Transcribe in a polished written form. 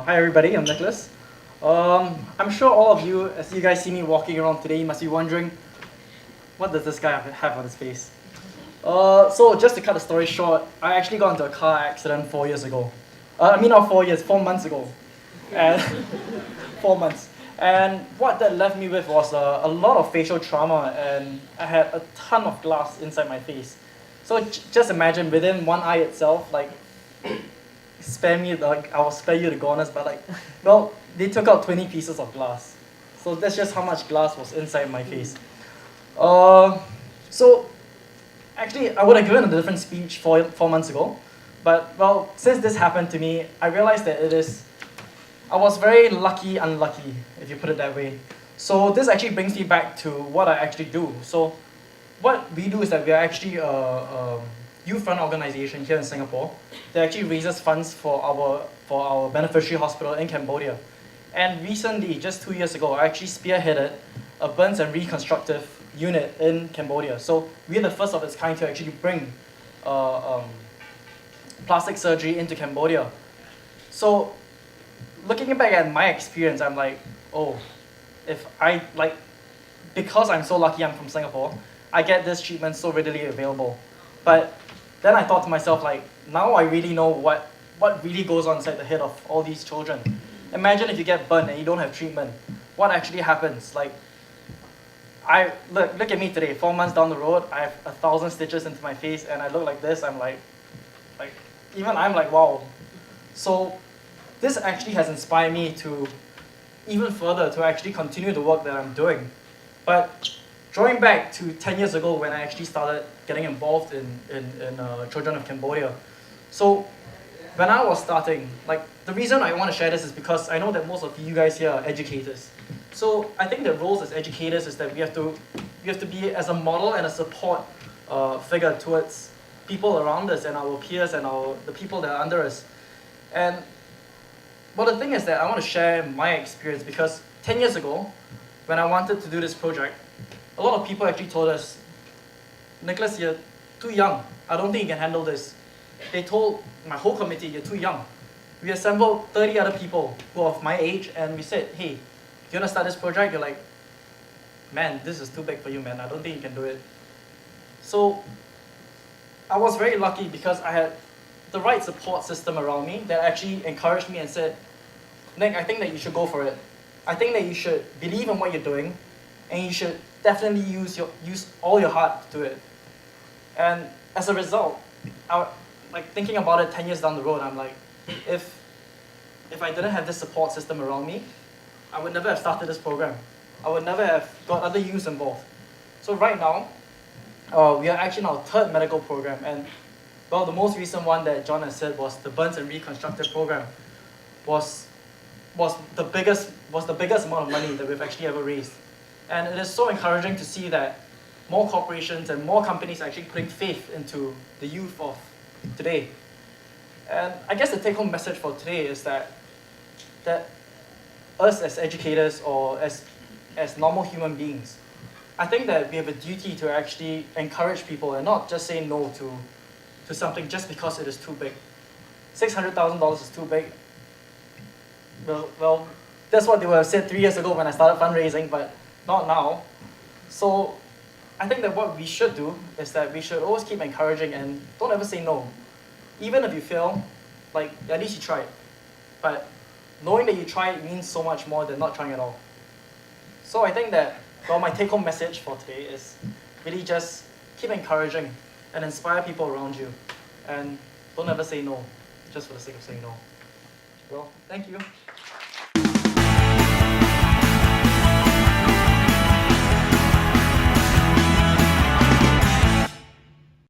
Hi everybody, I'm Nicholas. I'm sure all of you, as you guys see me walking around today, you must be wondering, what does this guy have on his face? So just to cut the story short, I actually got into a car accident 4 years ago. Not 4 years, 4 months ago. And 4 months. And what that left me with was a lot of facial trauma, and I had a ton of glass inside my face. So just imagine, within one eye itself, like, I will spare you the goners, but well, they took out 20 pieces of glass. So that's just how much glass was inside my face. So actually, I would have given a different speech 4 months ago, but well, since this happened to me, I realized that I was very unlucky, if you put it that way. So this actually brings me back to what I actually do. So what we do is that we are actually a youth-run organization here in Singapore that actually raises funds for our beneficiary hospital in Cambodia. And recently, just 2 years ago, I actually spearheaded a burns and reconstructive unit in Cambodia. So we're the first of its kind to actually bring plastic surgery into Cambodia. So looking back at my experience, I'm like, oh, because I'm so lucky I'm from Singapore, I get this treatment so readily available. But then I thought to myself, now I really know what really goes on inside the head of all these children. Imagine if you get burnt and you don't have treatment. What actually happens? Look at me today, 4 months down the road, I have 1,000 stitches into my face and I look like this. I'm like, wow. So this actually has inspired me to even further to actually continue the work that I'm doing. But drawing back to 10 years ago when I actually started getting involved in Children of Cambodia. So when I was starting, the reason I want to share this is because I know that most of you guys here are educators. So I think the roles as educators is that we have to be as a model and a support figure towards people around us and our peers and the people that are under us. And well, the thing is that I want to share my experience because 10 years ago, when I wanted to do this project, a lot of people actually told us, Nicholas, you're too young. I don't think you can handle this. They told my whole committee, you're too young. We assembled 30 other people who are of my age, and we said, hey, you want to start this project? You're like, man, this is too big for you, man. I don't think you can do it. So I was very lucky because I had the right support system around me that actually encouraged me and said, Nick, I think that you should go for it. I think that you should believe in what you're doing, and you should definitely use all your heart to do it. And as a result, thinking about it 10 years down the road, I'm like, if I didn't have this support system around me, I would never have started this program. I would never have got other youths involved. So right now, we are actually in our 3rd medical program, and well, the most recent one that John has said was the burns and reconstructive program was the biggest amount of money that we've actually ever raised. And it is so encouraging to see that more corporations and more companies are actually putting faith into the youth of today. And I guess the take-home message for today is that us as educators or as normal human beings, I think that we have a duty to actually encourage people and not just say no to something just because it is too big. $600,000 is too big. Well, that's what they would have said 3 years ago when I started fundraising, but not now. So I think that what we should do is that we should always keep encouraging and don't ever say no. Even if you fail, at least you tried. But knowing that you tried means so much more than not trying at all. So I think that, well, my take-home message for today is really just keep encouraging and inspire people around you. And don't ever say no, just for the sake of saying no. Well, thank you.